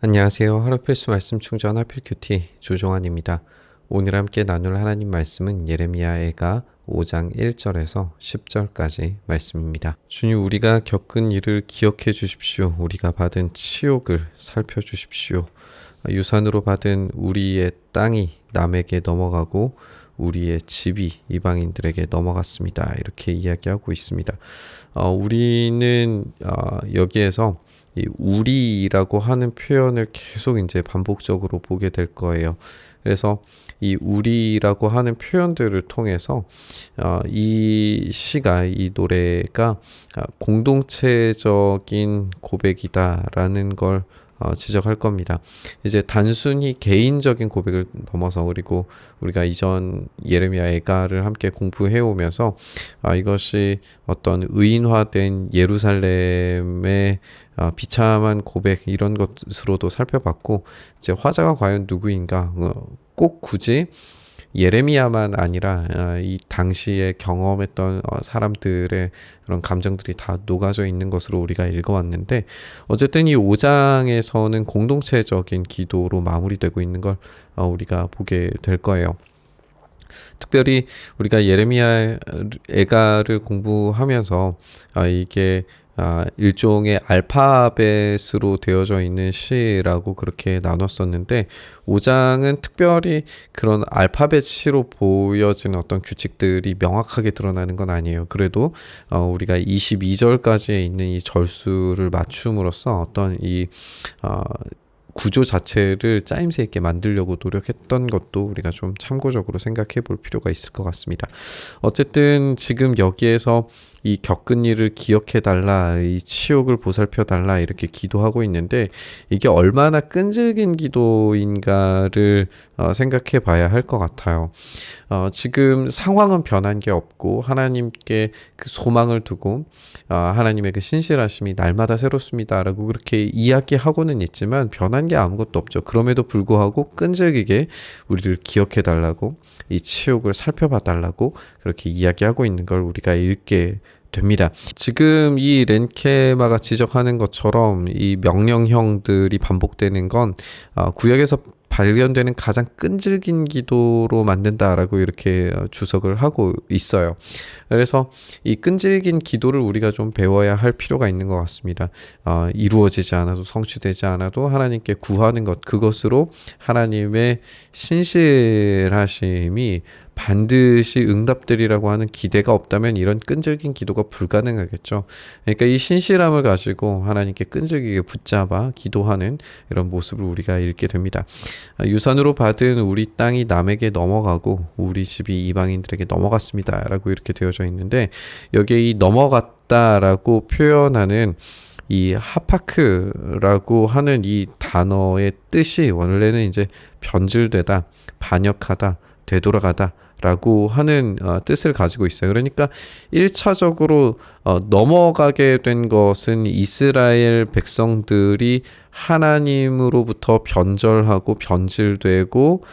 안녕하세요. 하루 필수 말씀 충전 하필 큐티 조종환입니다. 오늘 함께 나눌 하나님 말씀은 예레미야애가 5장 1절에서 10절까지 말씀입니다. 주님, 우리가 겪은 일을 기억해 주십시오. 우리가 받은 치욕을 살펴주십시오. 유산으로 받은 우리의 땅이 남에게 넘어가고 우리의 집이 이방인들에게 넘어갔습니다. 이렇게 이야기하고 있습니다. 우리는 여기에서 이 우리라고 하는 표현을 계속 이제 반복적으로 보게 될 거예요. 그래서 이 우리라고 하는 표현들을 통해서 이 노래가 공동체적인 고백이다라는 걸 지적할 겁니다. 이제 단순히 개인적인 고백을 넘어서, 그리고 우리가 이전 예레미야 애가를 함께 공부해 오면서 이것이 어떤 의인화된 예루살렘의 비참한 고백, 이런 것으로도 살펴봤고, 이제 화자가 과연 누구인가, 꼭 굳이 예레미야만 아니라 이 당시에 경험했던 사람들의 그런 감정들이 다 녹아져 있는 것으로 우리가 읽어왔는데, 어쨌든 이 5장에서는 공동체적인 기도로 마무리되고 있는 걸 우리가 보게 될 거예요. 특별히 우리가 예레미야 애가를 공부하면서 이게 일종의 알파벳으로 되어져 있는 시라고 그렇게 나눴었는데, 5장은 특별히 그런 알파벳 시로 보여지는 어떤 규칙들이 명확하게 드러나는 건 아니에요. 그래도 우리가 22절까지에 있는 이 절수를 맞춤으로써 어떤 이 구조 자체를 짜임새 있게 만들려고 노력했던 것도 우리가 좀 참고적으로 생각해 볼 필요가 있을 것 같습니다. 어쨌든 지금 여기에서 이 겪은 일을 기억해 달라, 이 치욕을 보살펴 달라, 이렇게 기도하고 있는데, 이게 얼마나 끈질긴 기도인가를 생각해 봐야 할 것 같아요. 지금 상황은 변한 게 없고 하나님께 그 소망을 두고 하나님의 그 신실하심이 날마다 새롭습니다라고 그렇게 이야기하고는 있지만 변한 게 아무것도 없죠. 그럼에도 불구하고 끈질기게 우리를 기억해 달라고, 이 치욕을 살펴봐 달라고 그렇게 이야기하고 있는 걸 우리가 읽게 됩니다. 지금 이 렌케마가 지적하는 것처럼 이 명령형들이 반복되는 건 구약에서 발견되는 가장 끈질긴 기도로 만든다라고 이렇게 주석을 하고 있어요. 그래서 이 끈질긴 기도를 우리가 좀 배워야 할 필요가 있는 것 같습니다. 이루어지지 않아도, 성취되지 않아도 하나님께 구하는 것, 그것으로 하나님의 신실하심이 반드시 응답되리라고 하는 기대가 없다면 이런 끈질긴 기도가 불가능하겠죠. 그러니까 이 신실함을 가지고 하나님께 끈질기게 붙잡아 기도하는 이런 모습을 우리가 읽게 됩니다. 유산으로 받은 우리 땅이 남에게 넘어가고 우리 집이 이방인들에게 넘어갔습니다 라고 이렇게 되어져 있는데, 여기에 이 넘어갔다라고 표현하는 이 하파크라고 하는 이 단어의 뜻이 원래는 이제 변질되다, 반역하다, 되돌아가다 라고 하는 뜻을 가지고 있어요. 그러니까 1차적으로 넘어가게 된 것은 이스라엘 백성들이 하나님으로부터 변절하고 변질되고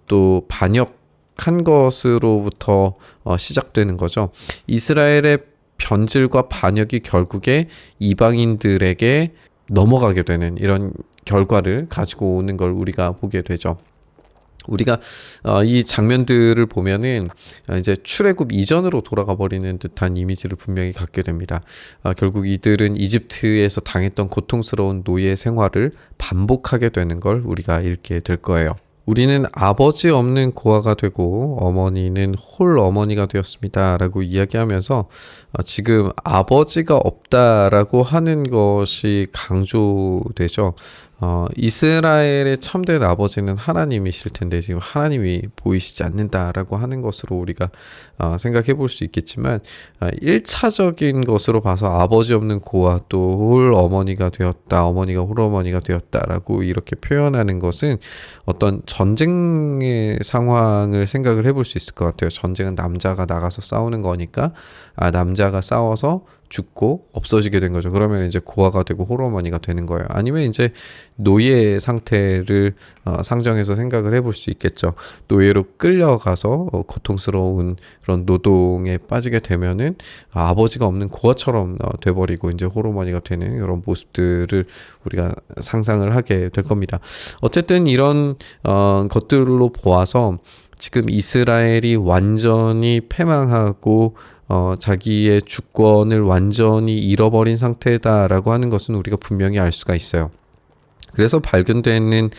또 반역한 것으로부터 시작되는 거죠. 이스라엘의 변질과 반역이 결국에 이방인들에게 넘어가게 되는 이런 결과를 가지고 오는 걸 우리가 보게 되죠. 우리가 이 장면들을 보면은 이제 출애굽 이전으로 돌아가 버리는 듯한 이미지를 분명히 갖게 됩니다. 결국 이들은 이집트에서 당했던 고통스러운 노예 생활을 반복하게 되는 걸 우리가 읽게 될 거예요. 우리는 아버지 없는 고아가 되고 어머니는 홀 어머니가 되었습니다 라고 이야기하면서 지금 아버지가 없다라고 하는 것이 강조되죠. 이스라엘의 참된 아버지는 하나님이실 텐데 지금 하나님이 보이시지 않는다라고 하는 것으로 우리가 생각해 볼 수 있겠지만, 1차적인 것으로 봐서 아버지 없는 고아, 또 홀 어머니가 되었다, 어머니가 홀 어머니가 되었다라고 이렇게 표현하는 것은 어떤 전쟁의 상황을 생각을 해볼 수 있을 것 같아요. 전쟁은 남자가 나가서 싸우는 거니까 남자가 싸워서 죽고 없어지게 된 거죠. 그러면 이제 고아가 되고 홀어머니가 되는 거예요. 아니면 이제 노예 상태를 상정해서 생각을 해볼 수 있겠죠. 노예로 끌려가서 고통스러운 그런 노동에 빠지게 되면은 아버지가 없는 고아처럼 돼버리고 이제 홀어머니가 되는 이런 모습들을 우리가 상상을 하게 될 겁니다. 어쨌든 이런 것들로 보아서 지금 이스라엘이 완전히 패망하고 자기의 주권을 완전히 잃어버린 상태다라고 하는 것은 우리가 분명히 알 수가 있어요. 그래서 발견되는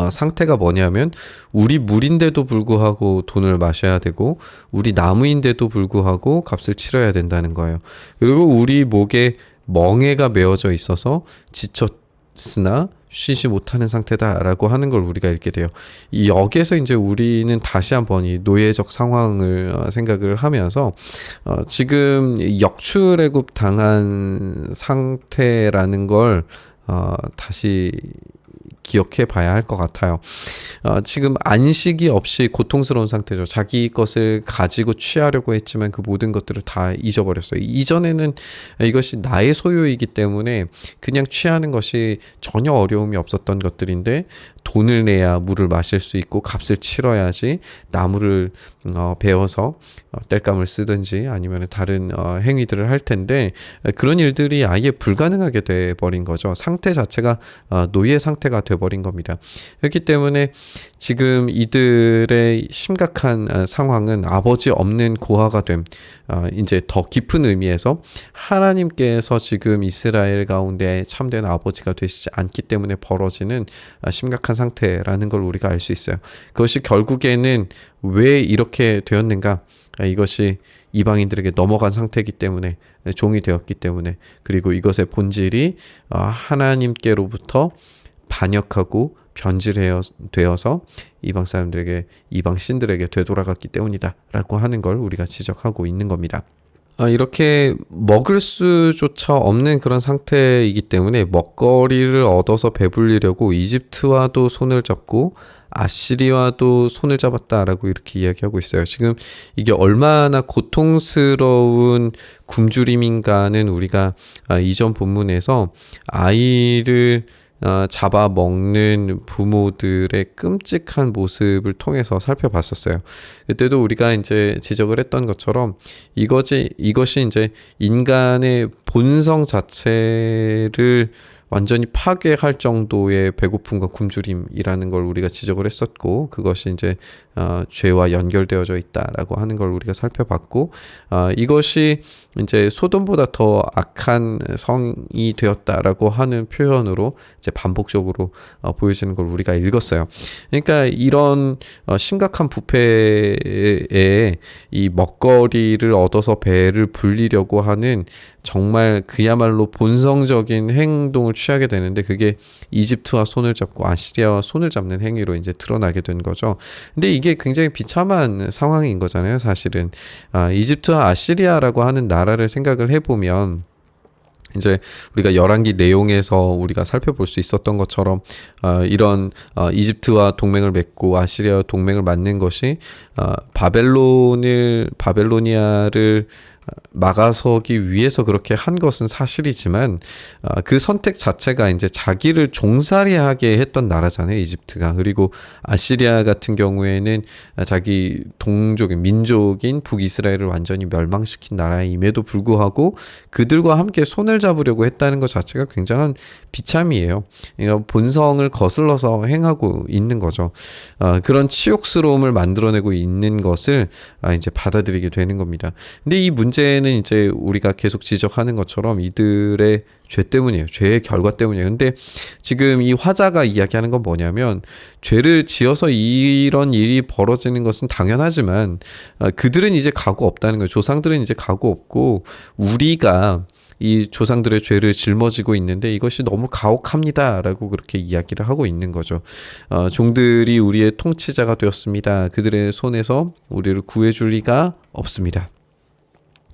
상태가 뭐냐면 우리 물인데도 불구하고 돈을 마셔야 되고 우리 나무인데도 불구하고 값을 치러야 된다는 거예요. 그리고 우리 목에 멍에가 메어져 있어서 지쳤으나 쉬지 못하는 상태다라고 하는 걸 우리가 읽게 돼요. 이 여기에서 이제 우리는 다시 한번 이 노예적 상황을 생각을 하면서 지금 역출애굽 당한 상태라는 걸 다시 기억해 봐야 할 것 같아요. 지금 안식이 없이 고통스러운 상태죠. 자기 것을 가지고 취하려고 했지만 그 모든 것들을 다 잊어버렸어요. 이전에는 이것이 나의 소유이기 때문에 그냥 취하는 것이 전혀 어려움이 없었던 것들인데 돈을 내야 물을 마실 수 있고 값을 치러야지 나무를 베어서 땔감을 쓰든지 아니면 다른 행위들을 할 텐데 그런 일들이 아예 불가능하게 돼버린 거죠. 상태 자체가 노예 상태가 돼버린 겁니다. 그렇기 때문에 지금 이들의 심각한 상황은 아버지 없는 고아가 됨, 이제 더 깊은 의미에서 하나님께서 지금 이스라엘 가운데 참된 아버지가 되시지 않기 때문에 벌어지는 심각한 상태라는 걸 우리가 알 수 있어요. 그것이 결국에는 왜 이렇게 되었는가? 이것이 이방인들에게 넘어간 상태이기 때문에, 종이 되었기 때문에, 그리고 이것의 본질이 하나님께로부터 반역하고 변질되어서 이방 사람들에게, 이방 신들에게 되돌아갔기 때문이다 라고 하는 걸 우리가 지적하고 있는 겁니다. 이렇게 먹을 수조차 없는 그런 상태이기 때문에 먹거리를 얻어서 배불리려고 이집트와도 손을 잡고 아시리와도 손을 잡았다라고 이렇게 이야기하고 있어요. 지금 이게 얼마나 고통스러운 굶주림인가는 우리가 이전 본문에서 아이를 잡아먹는 부모들의 끔찍한 모습을 통해서 살펴봤었어요. 그때도 우리가 이제 지적을 했던 것처럼 이것이 이제 인간의 본성 자체를 완전히 파괴할 정도의 배고픔과 굶주림이라는 걸 우리가 지적을 했었고, 그것이 이제 죄와 연결되어져 있다라고 하는 걸 우리가 살펴봤고, 이것이 이제 소돔보다 더 악한 성이 되었다라고 하는 표현으로 이제 반복적으로 보여지는 걸 우리가 읽었어요. 그러니까 이런 심각한 부패에 이 먹거리를 얻어서 배를 불리려고 하는 정말 그야말로 본성적인 행동을 취하게 되는데, 그게 이집트와 손을 잡고 아시리아와 손을 잡는 행위로 이제 드러나게 된 거죠. 근데 이게 굉장히 비참한 상황인 거잖아요, 사실은. 이집트와 아시리아라고 하는 나라를 생각을 해보면, 이제 우리가 열왕기 내용에서 우리가 살펴볼 수 있었던 것처럼 이런 이집트와 동맹을 맺고 아시리아와 동맹을 맺는 것이 바벨로니아를 막아서기 위해서 그렇게 한 것은 사실이지만 그 선택 자체가 이제 자기를 종살이하게 했던 나라잖아요, 이집트가. 그리고 아시리아 같은 경우에는 자기 동족인 민족인 북이스라엘을 완전히 멸망시킨 나라임에도 불구하고 그들과 함께 손을 잡으려고 했다는 것 자체가 굉장한 비참이에요. 그러니까 본성을 거슬러서 행하고 있는 거죠. 그런 치욕스러움을 만들어내고 있는 것을 이제 받아들이게 되는 겁니다. 근데 이 문제는 이제 우리가 계속 지적하는 것처럼 이들의 죄 때문이에요. 죄의 결과 때문이에요. 근데 지금 이 화자가 이야기하는 건 뭐냐면, 죄를 지어서 이런 일이 벌어지는 것은 당연하지만 그들은 이제 각오 없다는 거예요. 조상들은 이제 각오 없고 우리가 이 조상들의 죄를 짊어지고 있는데 이것이 너무 가혹합니다라고 그렇게 이야기를 하고 있는 거죠. 종들이 우리의 통치자가 되었습니다. 그들의 손에서 우리를 구해줄 리가 없습니다.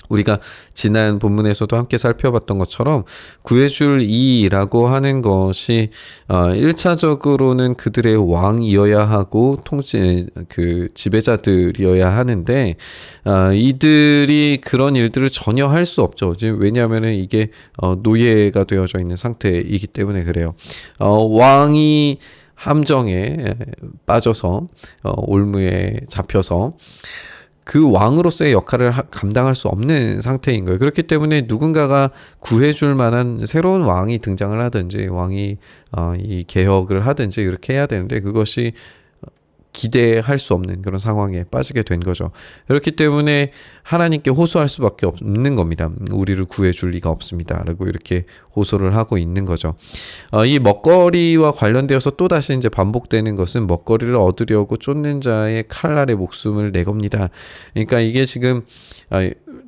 우리가 지난 본문에서도 함께 살펴봤던 것처럼 구해줄 이라고 하는 것이 1차적으로는 그들의 왕이어야 하고 그 지배자들이어야 하는데 이들이 그런 일들을 전혀 할 수 없죠. 왜냐하면 이게 노예가 되어져 있는 상태이기 때문에 그래요. 왕이 함정에 빠져서 올무에 잡혀서 그 왕으로서의 역할을 감당할 수 없는 상태인 거예요. 그렇기 때문에 누군가가 구해줄 만한 새로운 왕이 등장을 하든지 왕이 이 개혁을 하든지 이렇게 해야 되는데 그것이 기대할 수 없는 그런 상황에 빠지게 된 거죠. 그렇기 때문에 하나님께 호소할 수밖에 없는 겁니다. 우리를 구해줄 리가 없습니다. 라고 이렇게 호소를 하고 있는 거죠. 이 먹거리와 관련되어서 또다시 이제 반복되는 것은 먹거리를 얻으려고 쫓는 자의 칼 아래 목숨을 내겁니다. 그러니까 이게 지금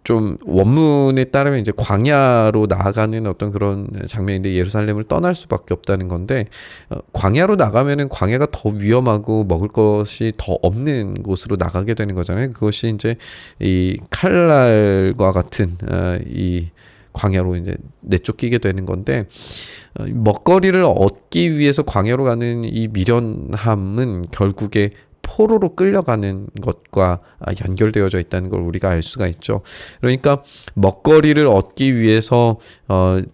좀 원문에 따르면 이제 광야로 나아가는 어떤 그런 장면인데 예루살렘을 떠날 수밖에 없다는 건데 광야로 나가면은 광야가 더 위험하고 먹을 것이 더 없는 곳으로 나가게 되는 거잖아요. 그것이 이제 이 칼날과 같은 이 광야로 이제 내쫓기게 되는 건데 먹거리를 얻기 위해서 광야로 가는 이 미련함은 결국에 포로로 끌려가는 것과 연결되어져 있다는 걸 우리가 알 수가 있죠. 그러니까 먹거리를 얻기 위해서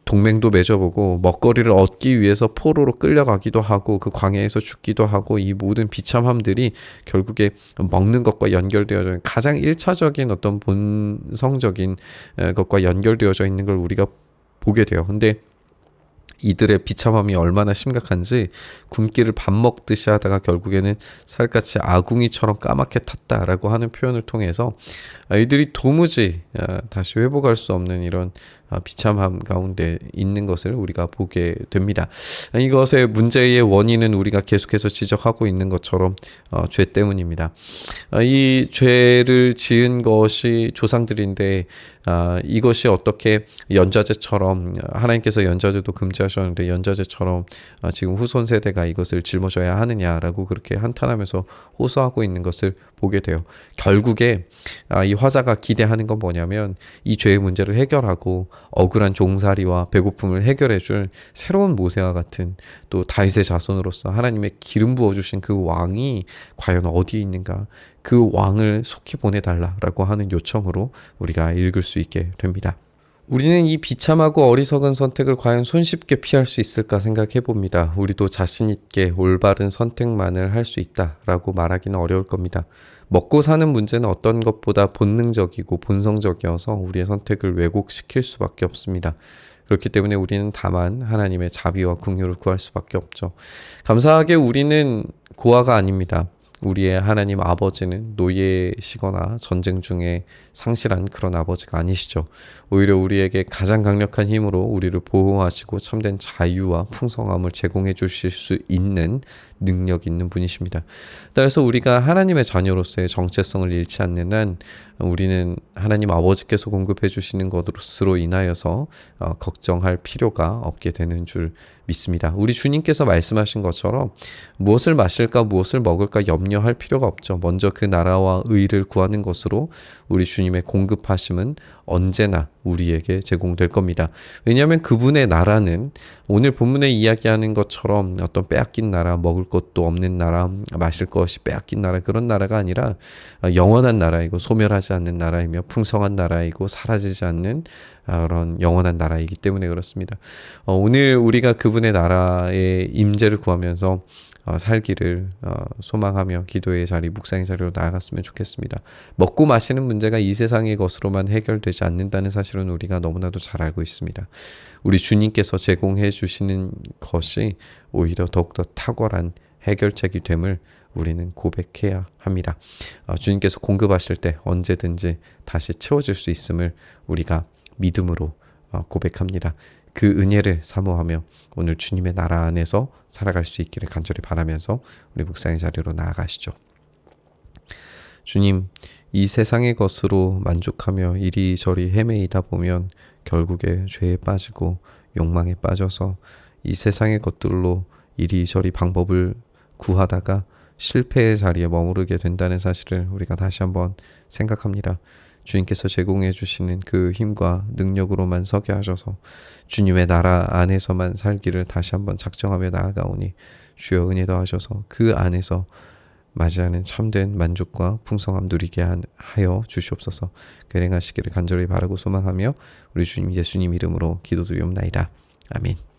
동맹도 맺어보고 먹거리를 얻기 위해서 포로로 끌려가기도 하고 그 광야에서 죽기도 하고 이 모든 비참함들이 결국에 먹는 것과 연결되어져 있는 가장 1차적인 어떤 본성적인 것과 연결되어져 있는 걸 우리가 보게 돼요. 근데 이들의 비참함이 얼마나 심각한지 굶기를 밥 먹듯이 하다가 결국에는 살갗이 아궁이처럼 까맣게 탔다라고 하는 표현을 통해서 이들이 도무지 다시 회복할 수 없는 이런 비참함 가운데 있는 것을 우리가 보게 됩니다. 이것의 문제의 원인은 우리가 계속해서 지적하고 있는 것처럼 죄 때문입니다. 이 죄를 지은 것이 조상들인데 이것이 어떻게 연좌제처럼 하나님께서 연좌제도 금지하셨는데 연좌제처럼 지금 후손 세대가 이것을 짊어져야 하느냐라고 그렇게 한탄하면서 호소하고 있는 것을 보게 돼요. 결국에 이 화자가 기대하는 건 뭐냐면 이 죄의 문제를 해결하고 억울한 종살이와 배고픔을 해결해줄 새로운 모세와 같은 또 다윗의 자손으로서 하나님의 기름 부어주신 그 왕이 과연 어디에 있는가, 그 왕을 속히 보내달라라고 하는 요청으로 우리가 읽을 수 있게 됩니다. 우리는 이 비참하고 어리석은 선택을 과연 손쉽게 피할 수 있을까 생각해 봅니다. 우리도 자신 있게 올바른 선택만을 할 수 있다라고 말하기는 어려울 겁니다. 먹고 사는 문제는 어떤 것보다 본능적이고 본성적이어서 우리의 선택을 왜곡시킬 수밖에 없습니다. 그렇기 때문에 우리는 다만 하나님의 자비와 긍휼을 구할 수밖에 없죠. 감사하게 우리는 고아가 아닙니다. 우리의 하나님 아버지는 노예시거나 전쟁 중에 상실한 그런 아버지가 아니시죠. 오히려 우리에게 가장 강력한 힘으로 우리를 보호하시고 참된 자유와 풍성함을 제공해 주실 수 있는 능력 있는 분이십니다. 따라서 우리가 하나님의 자녀로서의 정체성을 잃지 않는 한 우리는 하나님 아버지께서 공급해 주시는 것으로 인하여서 걱정할 필요가 없게 되는 줄 믿습니다. 우리 주님께서 말씀하신 것처럼 무엇을 마실까 무엇을 먹을까 염려할 필요가 없죠. 먼저 그 나라와 의를 구하는 것으로 우리 주님의 공급하심은 언제나 우리에게 제공될 겁니다. 왜냐하면 그분의 나라는 오늘 본문에 이야기하는 것처럼 어떤 빼앗긴 나라, 먹을 것도 없는 나라, 마실 것이 빼앗긴 나라, 그런 나라가 아니라 영원한 나라이고 소멸하지 않는 나라이며 풍성한 나라이고 사라지지 않는 그런 영원한 나라이기 때문에 그렇습니다. 오늘 우리가 그분의 나라의 임재를 구하면서 살기를 소망하며 기도의 자리, 묵상의 자리로 나아갔으면 좋겠습니다. 먹고 마시는 문제가 이 세상의 것으로만 해결되지 않는다는 사실은 우리가 너무나도 잘 알고 있습니다. 우리 주님께서 제공해 주시는 것이 오히려 더욱더 탁월한 해결책이 됨을 우리는 고백해야 합니다. 주님께서 공급하실 때 언제든지 다시 채워질 수 있음을 우리가 믿음으로 고백합니다. 그 은혜를 사모하며 오늘 주님의 나라 안에서 살아갈 수 있기를 간절히 바라면서 우리 묵상의 자리로 나아가시죠. 주님, 이 세상의 것으로 만족하며 이리저리 헤매이다 보면 결국에 죄에 빠지고 욕망에 빠져서 이 세상의 것들로 이리저리 방법을 구하다가 실패의 자리에 머무르게 된다는 사실을 우리가 다시 한번 생각합니다. 주님께서 제공해 주시는 그 힘과 능력으로만 서게 하셔서 주님의 나라 안에서만 살기를 다시 한번 작정하며 나아가오니 주여 은혜 더하셔서 그 안에서 맞이하는 참된 만족과 풍성함 누리게 하여 주시옵소서. 그 행하시기를 간절히 바라고 소망하며 우리 주님 예수님 이름으로 기도드리옵나이다. 아멘.